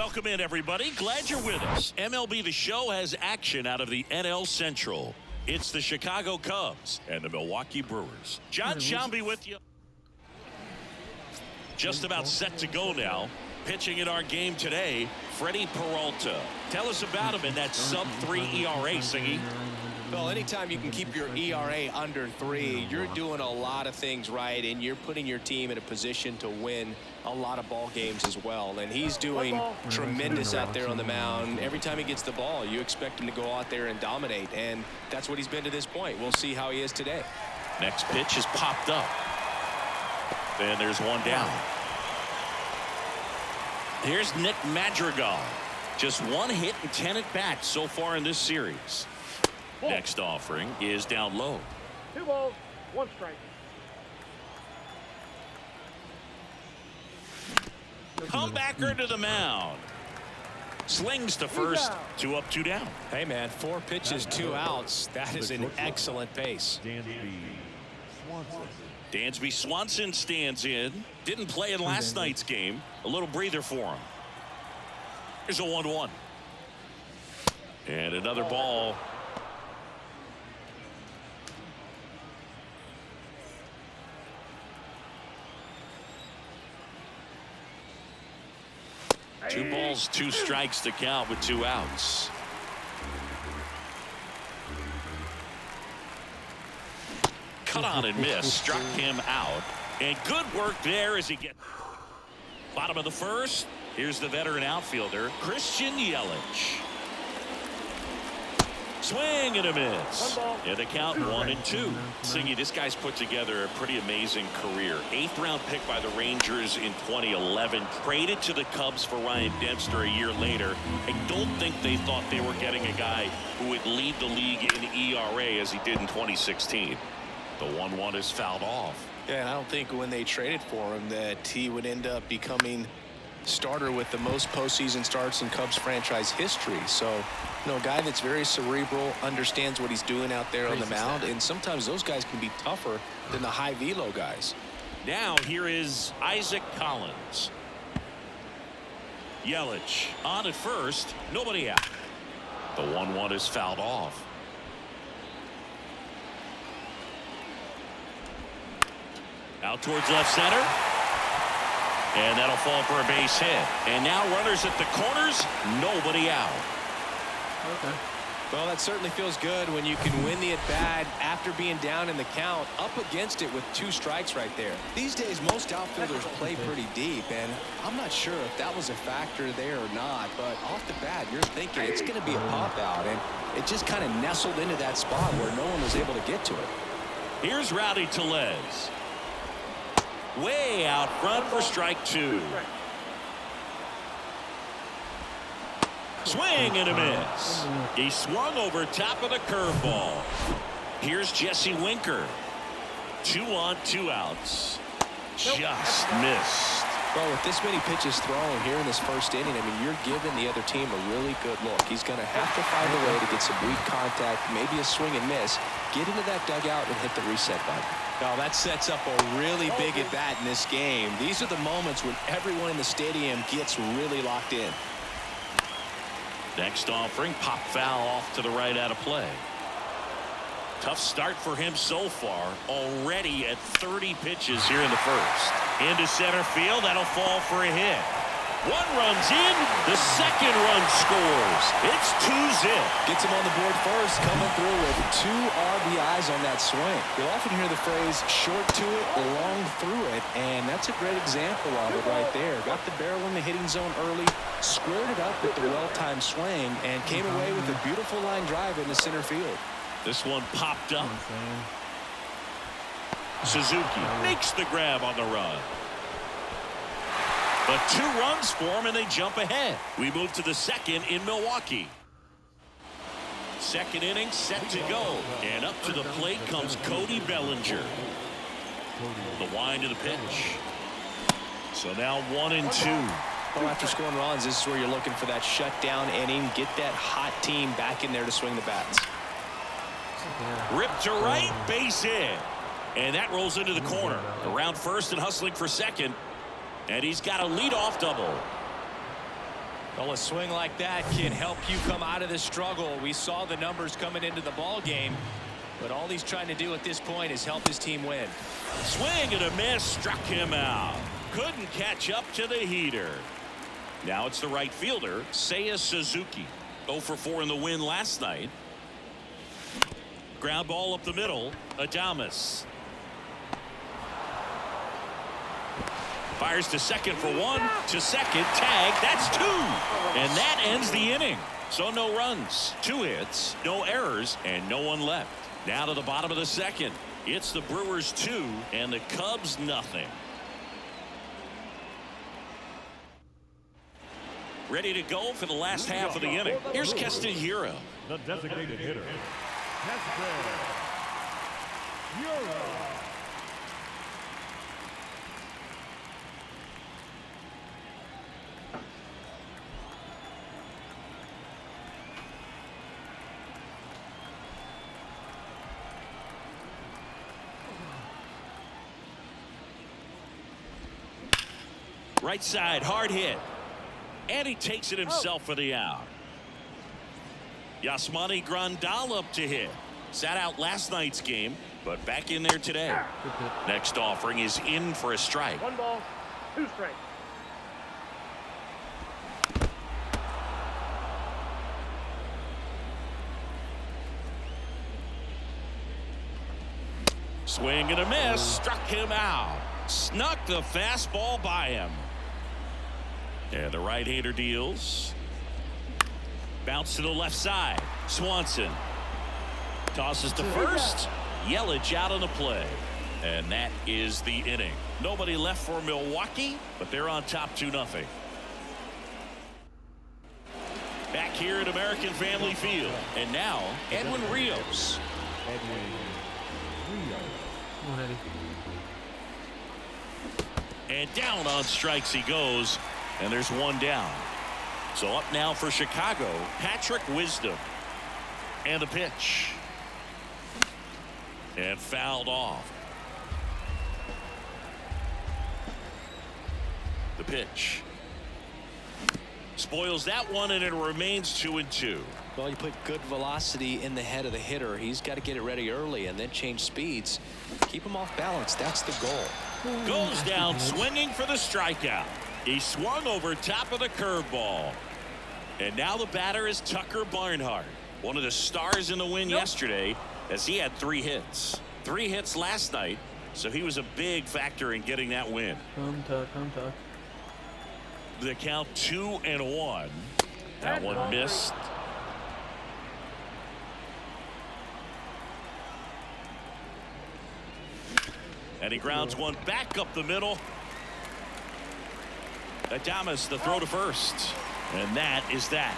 Welcome in, everybody. Glad you're with us. MLB The Show has action out of the NL Central. It's the Chicago Cubs and the Milwaukee Brewers. John Shambi with you. Just about set to go now. Pitching in our game today, Freddie Peralta. Tell us about him in that sub-3 ERA, Singy. Well, anytime you can keep your ERA under 3, you're doing a lot of things right, and you're putting your team in a position to win a lot of ball games as well. And he's doing tremendous out there on the mound. Every time he gets the ball, you expect him to go out there and dominate, and that's what he's been to this point. We'll see how he is today. Next pitch is popped up. And there's one down. Here's Nick Madrigal. Just 1 hit and 10 at bats so far in this series. Next offering is down low. 2 balls, 1 strike. Comebacker to the mound. Slings to first. 2 up, 2 down. Hey, man, 4 pitches, 2 outs. That is an excellent pace. Dansby Swanson stands in. Didn't play in last night's game. A little breather for him. Here's a 1-1. And another ball. Two balls, 2 strikes to count with 2 outs. Cut on and miss. Struck him out. And good work there as he gets bottom of the first. Here's the veteran outfielder, Christian Yelich. Swing and a miss. And the count 1-2. Singy, this guy's put together a pretty amazing career. 8th round pick by the Rangers in 2011. Traded to the Cubs for Ryan Dempster a year later. I don't think they thought they were getting a guy who would lead the league in ERA as he did in 2016. The 1-1 is fouled off. Yeah, and I don't think when they traded for him that he would end up becoming starter with the most postseason starts in Cubs franchise history. So, you know, a guy that's very cerebral, understands what he's doing out there on the mound, and sometimes those guys can be tougher than the high velo guys. Now here is Isaac Collins. Yelich on at first, nobody out. The 1-1 is fouled off. Out towards left center. And that'll fall for a base hit. And now runners at the corners, nobody out. Okay. Well, that certainly feels good when you can win the at-bat after being down in the count, up against it with 2 strikes right there. These days, most outfielders play pretty deep, and I'm not sure if that was a factor there or not, but off the bat, you're thinking it's going to be a pop-out, and it just kind of nestled into that spot where no one was able to get to it. Here's Rowdy Tellez. Way out front for strike 2. Swing and a miss. He swung over top of the curveball. Here's Jesse Winker. 2 on, 2 outs. Just missed. Well, with this many pitches thrown here in this first inning, I mean, you're giving the other team a really good look. He's going to have to find a way to get some weak contact, maybe a swing and miss, get into that dugout and hit the reset button. Now, that sets up a really big at-bat in this game. These are the moments when everyone in the stadium gets really locked in. Next offering, pop foul off to the right out of play. Tough start for him so far, already at 30 pitches here in the first. Into center field, that'll fall for a hit. 1 runs in, the second run scores. It's 2-zip. Gets him on the board first, coming through with 2 RBIs on that swing. You'll often hear the phrase short to it, long through it, and that's a great example of it right there. Got the barrel in the hitting zone early, squared it up with the well-timed swing, and came away with a beautiful line drive into center field. This one popped up. Suzuki makes the grab on the run. But 2 runs for him, and they jump ahead. We move to the second in Milwaukee. Second inning set to go. And up to the plate comes Cody Bellinger. The wind of the pitch. So now 1-2. Well, after scoring runs, this is where you're looking for that shutdown inning. Get that hot team back in there to swing the bats. Ripped to right, base hit. And that rolls into the corner. Around first and hustling for second. And he's got a leadoff double. Well, a swing like that can help you come out of the struggle. We saw the numbers coming into the ball game, but all he's trying to do at this point is help his team win. Swing and a miss, struck him out. Couldn't catch up to the heater. Now it's the right fielder, Seiya Suzuki. 0 for 4 in the win last night. Ground ball up the middle, Adames. Fires to second for 1, to second, tag, that's 2. And that ends the inning. So no runs, 2 hits, no errors, and no one left. Now to the bottom of the second. It's the Brewers 2 and the Cubs nothing. Ready to go for the last half of the inning. Here's Castillero. The designated hitter, Castillero. Right side, hard hit. And he takes it himself for the out. Yasmani Grandal up to hit. Sat out last night's game, but back in there today. Next offering is in for a strike. 1 ball, 2 strikes. Swing and a miss, struck him out. Snuck the fastball by him. And the right-hander deals. Bounce to the left side. Swanson tosses to first. Yelich out on the play. And that is the inning. Nobody left for Milwaukee, but they're on top 2-0. Back here at American Family Field. And now, Edwin Rios. And down on strikes he goes. And there's 1 down. So up now for Chicago, Patrick Wisdom. And the pitch. And fouled off. The pitch. Spoils that one, and it remains 2-2. Well, you put good velocity in the head of the hitter. He's got to get it ready early and then change speeds. Keep him off balance. That's the goal. Goes down swinging for the strikeout. He swung over top of the curveball. And now the batter is Tucker Barnhart, one of the stars in the win yesterday, as he had 3 hits. 3 hits last night, so he was a big factor in getting that win. Come talk. The count 2-1. That one missed. And he grounds one back up the middle. Adames the throw to first. And that is that.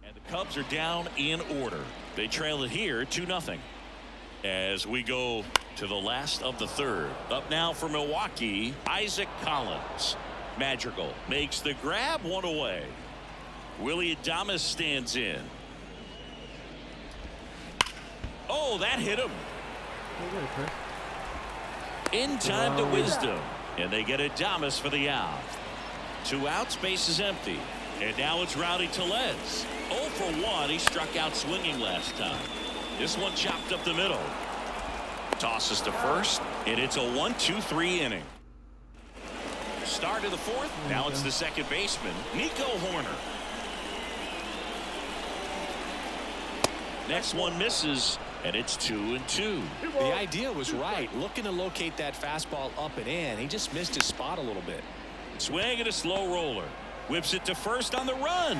And the Cubs are down in order. They trail it here 2-0. As we go to the last of the third. Up now for Milwaukee, Isaac Collins. Madrigal makes the grab, 1 away. Willie Adames stands in. Oh, that hit him. In time to Wisdom. And they get Adames for the out. 2 outs, base is empty. And now it's Rowdy Tellez. 0 for 1. He struck out swinging last time. This one chopped up the middle. Tosses to first. And it's a 1-2-3 inning. Start of the 4th. Now it's the second baseman, Nico Horner. Next one misses. And it's 2-2. The idea was right. Looking to locate that fastball up and in. He just missed his spot a little bit. Swing and a slow roller. Whips it to first on the run.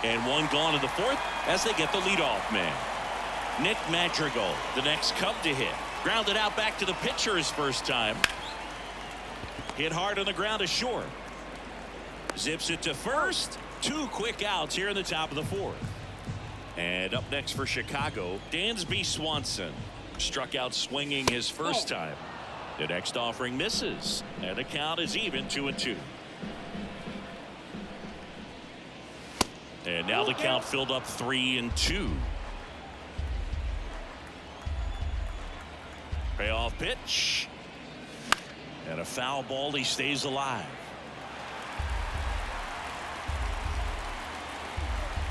And 1 gone in the 4th as they get the leadoff man. Nick Madrigal, the next Cub to hit. Grounded out back to the pitcher his first time. Hit hard on the ground to short. Zips it to first. 2 quick outs here in the top of the 4th. And up next for Chicago, Dansby Swanson. Struck out swinging his first time. The next offering misses. And the count is even 2-2. And now the count filled up 3-2. Payoff pitch. And a foul ball. He stays alive.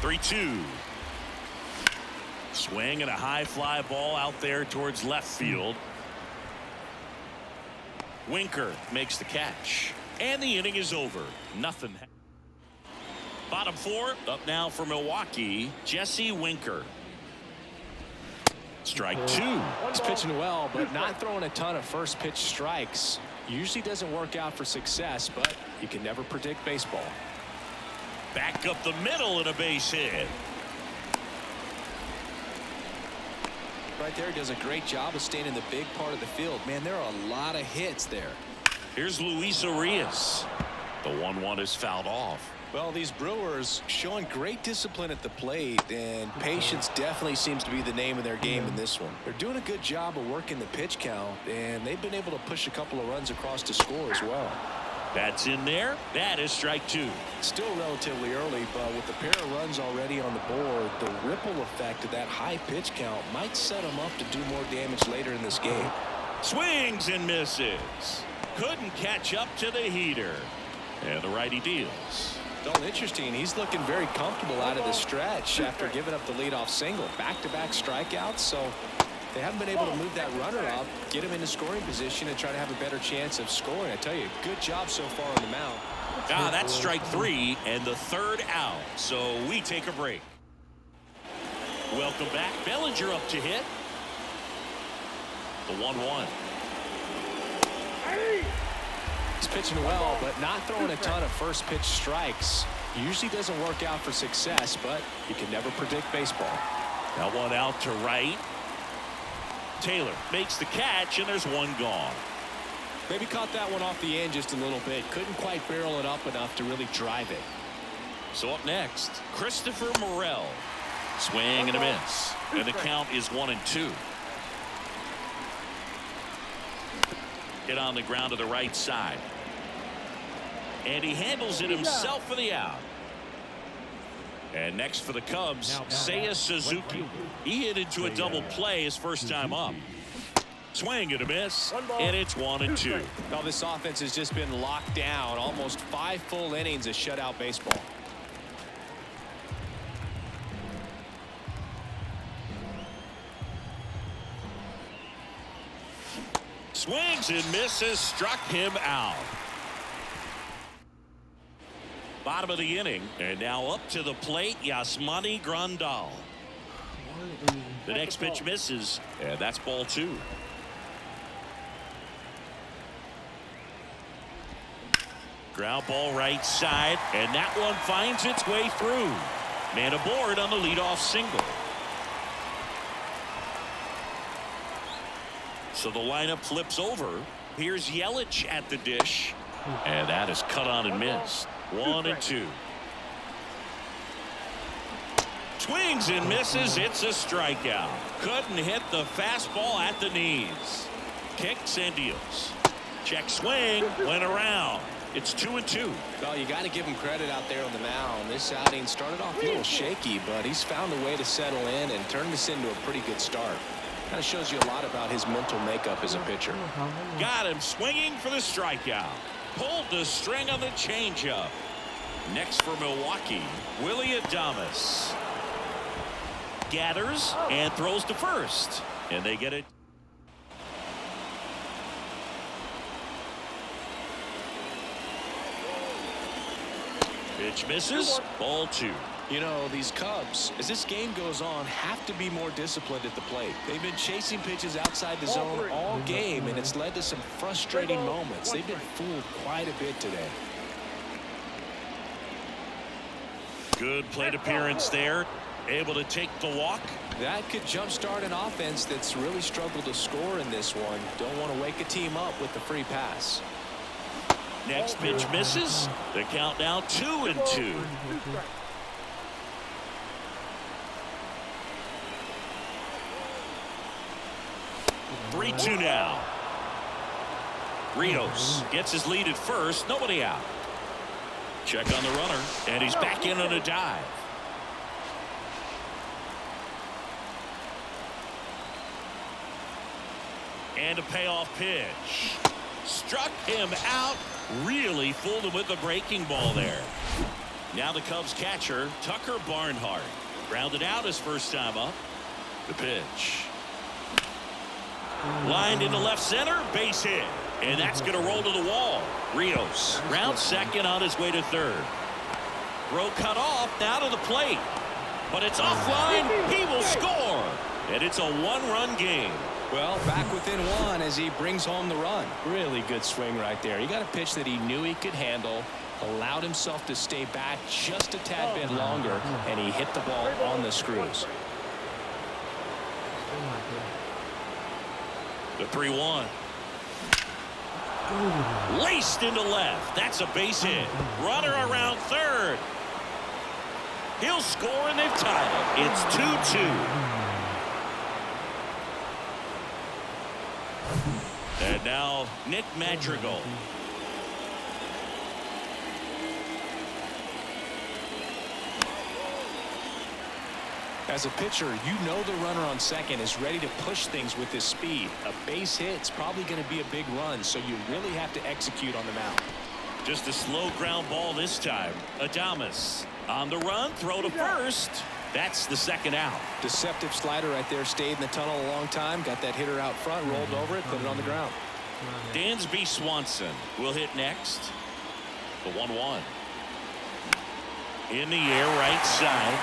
3-2. Swing and a high fly ball out there towards left field. Winker makes the catch. And the inning is over. Nothing. Bottom four. Up now for Milwaukee, Jesse Winker. Strike two. He's pitching well, but not throwing a ton of first pitch strikes. Usually doesn't work out for success, but you can never predict baseball. Back up the middle and a base hit. Right there, he does a great job of staying in the big part of the field. Man, there are a lot of hits there. Here's Luis Arias. The 1-1 is fouled off. Well, these Brewers showing great discipline at the plate, and patience definitely seems to be the name of their game in this one. They're doing a good job of working the pitch count, and they've been able to push a couple of runs across to score as well. That's in there. That is strike two. Still relatively early, but with a pair of runs already on the board, the ripple effect of that high pitch count might set them up to do more damage later in this game. Swings and misses. Couldn't catch up to the heater. And the righty deals. Well, interesting. He's looking very comfortable out of the stretch after giving up the leadoff single. Back-to-back strikeouts, so they haven't been able to move that runner up, get him into scoring position, and try to have a better chance of scoring. I tell you, good job so far on the mound. That's strike three and the third out. So we take a break. Welcome back. Bellinger up to hit. The 1-1. He's pitching well, but not throwing a ton of first pitch strikes. Usually doesn't work out for success, but you can never predict baseball. That one out to right. Taylor makes the catch, and there's one gone. Maybe caught that one off the end just a little bit. Couldn't quite barrel it up enough to really drive it. So up next, Christopher Morel. Swing and a miss. And the count is 1-2. Hit on the ground to the right side. And he handles it himself for the out. And next for the Cubs, Seiya Suzuki. He hit into a double play his first time up. Swing and a miss, and it's 1-2. Well, this offense has just been locked down. Almost 5 full innings of shutout baseball. Swings and misses, struck him out. Bottom of the inning, and now up to the plate, Yasmani Grandal. The next pitch misses, and that's ball 2. Ground ball right side, and that one finds its way through. Man aboard on the leadoff single. So the lineup flips over. Here's Yelich at the dish, and that is cut on and missed. 1-2. Swings and misses. It's a strikeout. Couldn't hit the fastball at the knees. Kicks and deals. Check swing. Went around. It's 2-2. Well, you got to give him credit out there on the mound. This outing started off a little shaky, but he's found a way to settle in and turn this into a pretty good start. Kind of shows you a lot about his mental makeup as a pitcher. Got him swinging for the strikeout. Pulled the string on the changeup. Next for Milwaukee, Willie Adames. Gathers and throws to first. And they get it. Pitch misses. Ball 2. You know, these Cubs, as this game goes on, have to be more disciplined at the plate. They've been chasing pitches outside the zone all game, and it's led to some frustrating moments. They've been fooled quite a bit today. Good plate appearance there. Able to take the walk. That could jumpstart an offense that's really struggled to score in this one. Don't want to wake a team up with the free pass. Next pitch misses. The count now 2-2. 3-2 now. Rios gets his lead at first. Nobody out. Check on the runner, and he's back in on a dive. And a payoff pitch. Struck him out. Really fooled him with the breaking ball there. Now the Cubs catcher, Tucker Barnhart. Grounded out his first time up. The pitch. Lined into left center, base hit. And that's going to roll to the wall. Rios round second on his way to third. Throw cut off, now to the plate. But it's offline, he will score. And it's a one-run game. Well, back within one as he brings home the run. Really good swing right there. He got a pitch that he knew he could handle, allowed himself to stay back just a tad bit longer, and he hit the ball on the screws. The 3-1. Laced into left. That's a base hit. Runner around third. He'll score, and they've tied it. It's 2-2. And now Nick Madrigal. As a pitcher, you know the runner on second is ready to push things with his speed. A base hit's probably going to be a big run, so you really have to execute on the mound. Just a slow ground ball this time. Adames on the run, throw to first. That's the second out. Deceptive slider right there, stayed in the tunnel a long time, got that hitter out front, rolled over it, put it on the ground. Dansby Swanson will hit next. The 1-1. In the air, right side.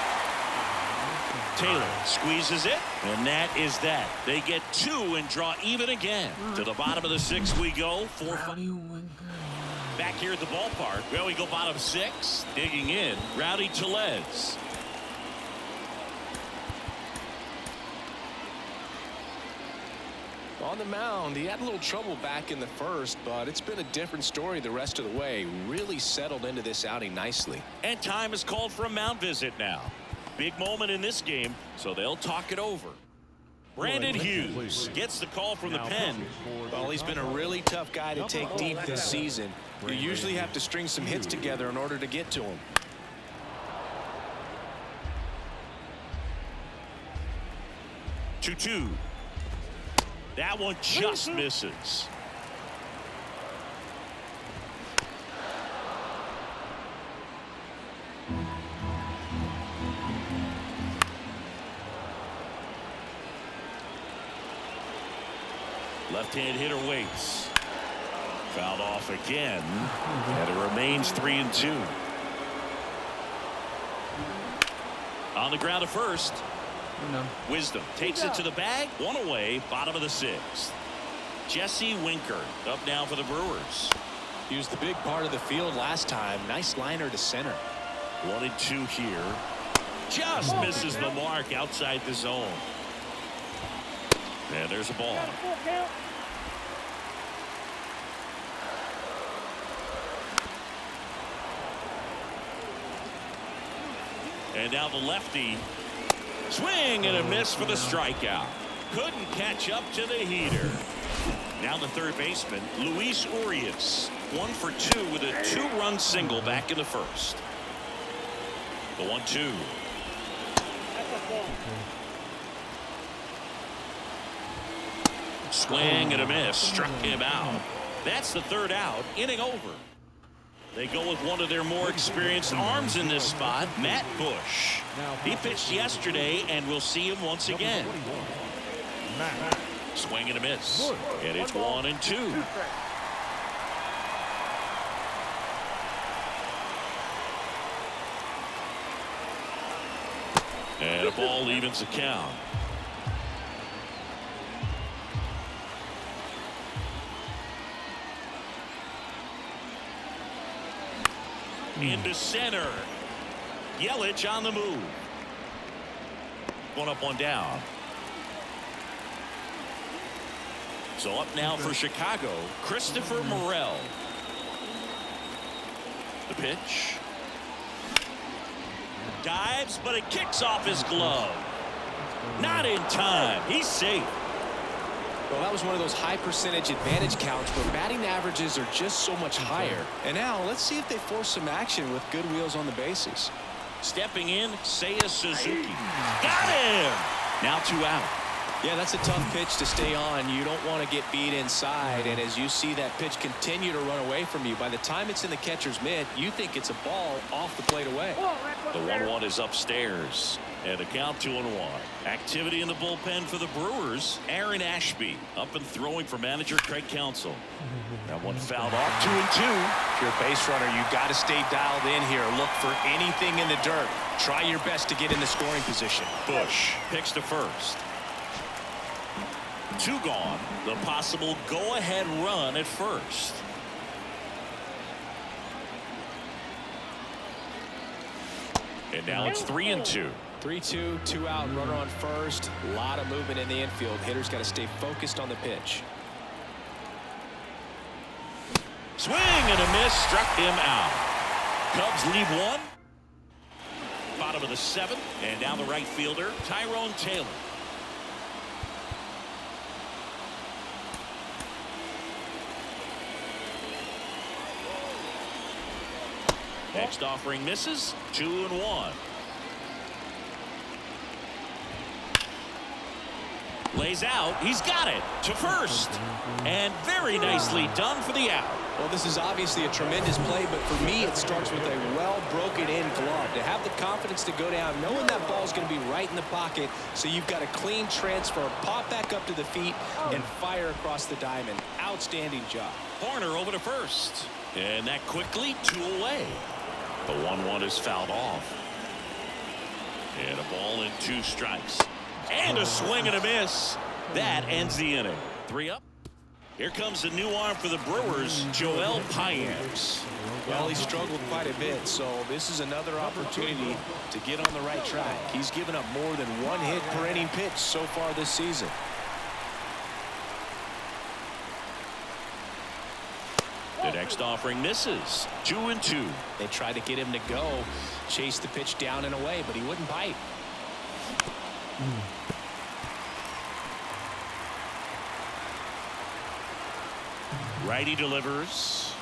Taylor squeezes it, and that is that. They get two and draw even again. To the bottom of the sixth we go. 4-5. Back here at the ballpark. Well, we go bottom six. Digging in, Rowdy Tellez. On the mound, he had a little trouble back in the first, but it's been a different story the rest of the way. Really settled into this outing nicely. And time is called for a mound visit now. Big moment in this game, so they'll talk it over. Brandon Hughes gets the call from the pen. Well, he's been a really tough guy to take deep this season. You usually have to string some hits together in order to get to him. Two. That one just misses. Left-hand hitter waits. Fouled off again. And it remains 3-2. On the ground at first. Wisdom takes it to the bag. One away, bottom of the sixth. Jesse Winker up now for the Brewers. He was the big part of the field last time. Nice liner to center. 1-2 here. Just misses the mark outside the zone. And there's a ball. And now the lefty. Swing and a miss for the strikeout. Couldn't catch up to the heater. Now the third baseman, Luis Urias. 1 for 2 with a 2-run single back in the first. The 1-2. Swing and a miss. Struck him out. That's the third out. Inning over. They go with one of their more experienced arms in this spot, Matt Bush. He pitched yesterday, and we'll see him once again. Swing and a miss. And it's 1-2. And a ball evens the count. Into center. Yelich on the move. One up, one down. So up now for Chicago, Christopher Morel. The pitch. Dives, but it kicks off his glove. Not in time. He's safe. Well, that was one of those high percentage advantage counts where batting averages are just so much higher. And now let's see if they force some action with good wheels on the bases. Stepping in, Seiya Suzuki. Got him! Now 2 out. Yeah, that's a tough pitch to stay on. You don't want to get beat inside, and as you see that pitch continue to run away from you, by the time it's in the catcher's mitt, you think it's a ball off the plate away. The 1-1 is upstairs, and a count 2-1. Activity in the bullpen for the Brewers. Aaron Ashby up and throwing for manager Craig Counsell. That one fouled off. 2-2. If you're a base runner, you've got to stay dialed in here. Look for anything in the dirt. Try your best to get in the scoring position. Bush picks to first. 2 gone. The possible go-ahead run at first. And now it's 3-2. 3-2, 2 out, runner on first. A lot of movement in the infield. Hitter's got to stay focused on the pitch. Swing and a miss, struck him out. Cubs lead 1. Bottom of the 7th, and now the right fielder, Tyrone Taylor. Next offering misses. 2-1. Lays out. He's got it to first. And very nicely done for the out. Well, this is obviously a tremendous play, but for me, it starts with a well-broken-in glove. To have the confidence to go down, knowing that ball's going to be right in the pocket, so you've got a clean transfer, pop back up to the feet, and fire across the diamond. Outstanding job. Horner over to first. And that quickly 2 away. The 1-1 is fouled off. And a ball and 2 strikes. And a swing and a miss. That ends the inning. 3 up. Here comes the new arm for the Brewers, Joel Payamps. Well, he struggled quite a bit, so this is another opportunity to get on the right track. He's given up more than 1 hit per inning pitch so far this season. The next offering misses. 2-2. They tried to get him to go, chase the pitch down and away, but he wouldn't bite. Righty delivers.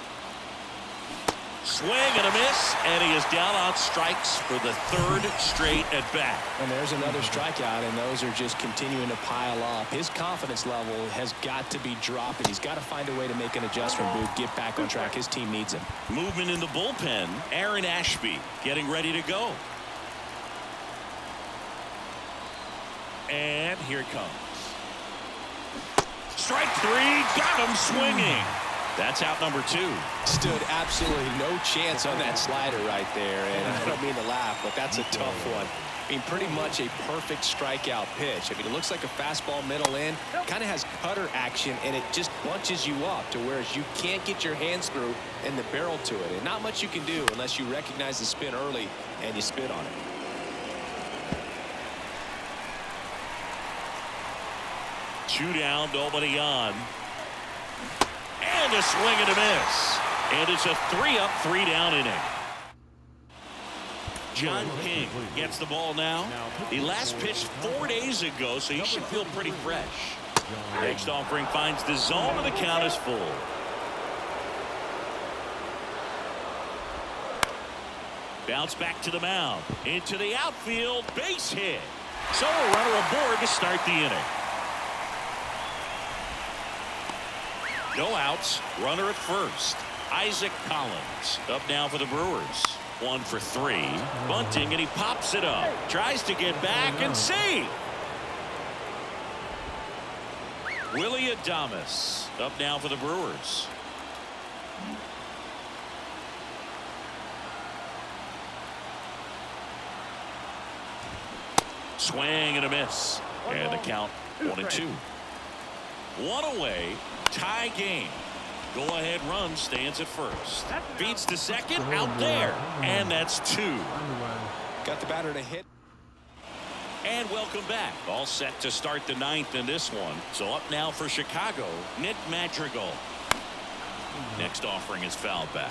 Swing and a miss, and he is down on strikes for the 3rd straight at bat. And there's another strikeout, and those are just continuing to pile up. His confidence level has got to be dropping. He's got to find a way to make an adjustment move, get back on track. His team needs him. Movement in the bullpen. Aaron Ashby getting ready to go. And here it comes. Strike 3, got him swinging. That's out number 2. Stood absolutely no chance on that slider right there, and I don't mean to laugh, but that's a tough one. I mean, pretty much a perfect strikeout pitch. I mean, it looks like a fastball middle in, kind of has cutter action, and it just bunches you up to whereas you can't get your hands through and the barrel to it. And not much you can do unless you recognize the spin early and you spit on it. Two down, nobody on. And a swing and a miss. And it's a 3-up, 3-down inning. John King gets the ball now. He last pitched 4 days ago, so he should feel pretty fresh. Next offering finds the zone, and the count is full. Bounce back to the mound. Into the outfield, base hit. So a runner aboard to start the inning. No outs, runner at first. Isaac Collins up now for the Brewers. 1 for 3. Bunting, and he pops it up. Tries to get back and see. Willie Adames up now for the Brewers. Swing and a miss. And the count 1-2. 1 away. Tie game. Go-ahead run stands at first. Beats to second, out there. And that's 2. Got the batter to hit. And welcome back. All set to start the 9th in this one. So up now for Chicago, Nick Madrigal. Next offering is fouled back.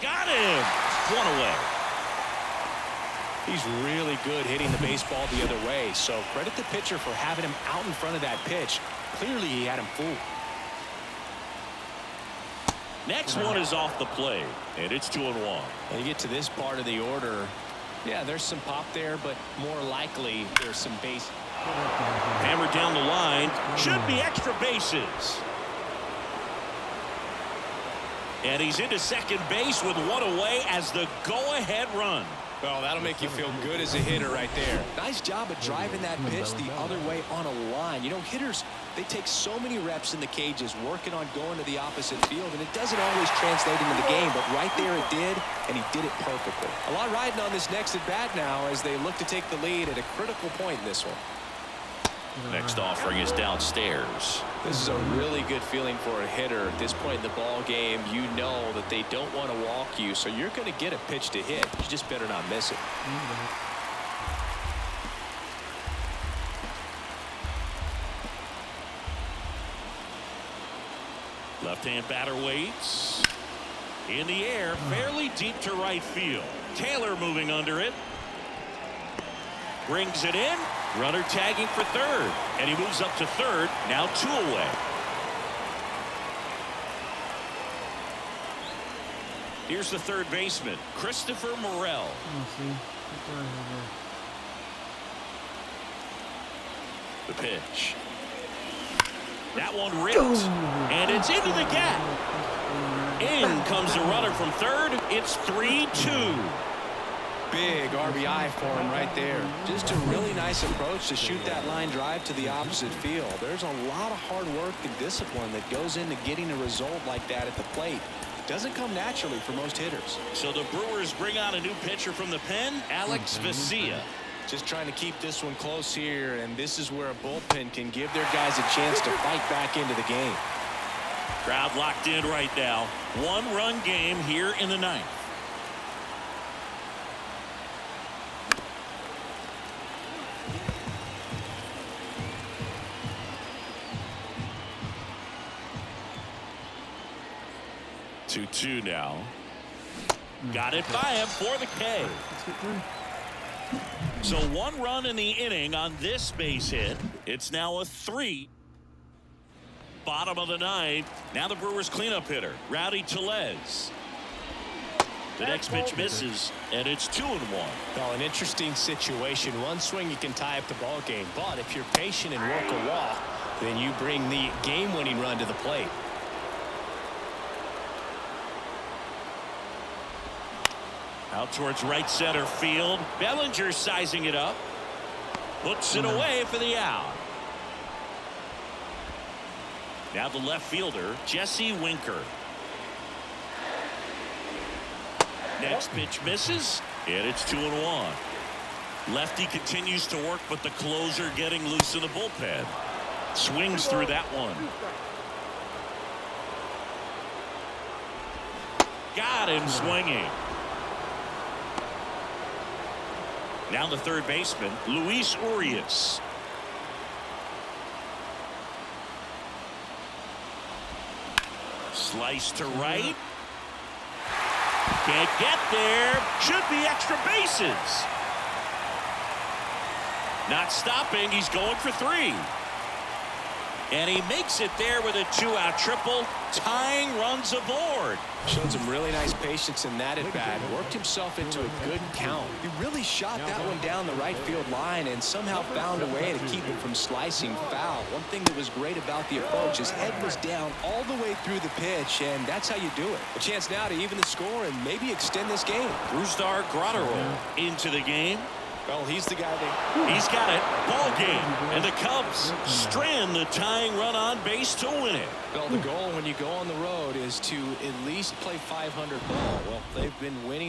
Got him. 1 away. He's really good hitting the baseball the other way, so credit the pitcher for having him out in front of that pitch. Clearly he had him fooled. Next one is off the plate, and it's 2-1. When you get to this part of the order, yeah, there's some pop there, but more likely there's some base. Hammered down the line. Should be extra bases. And he's into second base with one away as the go-ahead run. Well, that'll make you feel good as a hitter right there. Nice job of driving that pitch the other way on a line. You know, hitters, they take so many reps in the cages working on going to the opposite field, and it doesn't always translate into the game, but right there it did, and he did it perfectly. A lot riding on this next at-bat now as they look to take the lead at a critical point in this one. Next offering is downstairs. This is a really good feeling for a hitter at this point in the ball game. You know that they don't want to walk you, so you're going to get a pitch to hit. You just better not miss it. Left-hand batter waits. In the air, fairly deep to right field. Taylor moving under it. Brings it in. Runner tagging for third. And he moves up to third. Now 2 away. Here's the third baseman, Christopher Morel. The pitch. That one ripped. And it's into the gap. In comes the runner from third. It's 3-2. Big RBI for him right there. Just a really nice approach to shoot that line drive to the opposite field. There's a lot of hard work and discipline that goes into getting a result like that at the plate. Doesn't come naturally for most hitters. So the Brewers bring on a new pitcher from the pen, Alex Vesia. Just trying to keep this one close here, and this is where a bullpen can give their guys a chance to fight back into the game. Crowd locked in right now. 1-run game here in the ninth. Two now. Got it by him for the K. So 1 run in the inning on this base hit. It's now a 3. Bottom of the ninth. Now the Brewers cleanup hitter, Rowdy Tellez. The next pitch misses, and it's 2-1. Well, an interesting situation. One swing you can tie up the ball game, but if you're patient and work a walk, then you bring the game-winning run to the plate. Out towards right center field. Bellinger sizing it up. Puts it away for the out. Now the left fielder, Jesse Winker. Next pitch misses, and it's 2-1. Lefty continues to work, but the closer getting loose in the bullpen. Swings through that one. Got him swinging. Now the third baseman, Luis Urias. Slice to right. Can't get there. Should be extra bases. Not stopping. He's going for 3. And he makes it there with a 2-out triple. Tying runs aboard. Showed some really nice patience in that at bat. Worked himself into a good count. He really shot that one down the right field line and somehow found a way to keep it from slicing foul. One thing that was great about the approach, his head was down all the way through the pitch, and that's how you do it. A chance now to even the score and maybe extend this game. Brusdar Graterol into the game. Well, he's the guy that... He's got it. Ball game. And the Cubs strand the tying run on base to win it. Well, the goal when you go on the road is to at least play 500 ball. Well, they've been winning.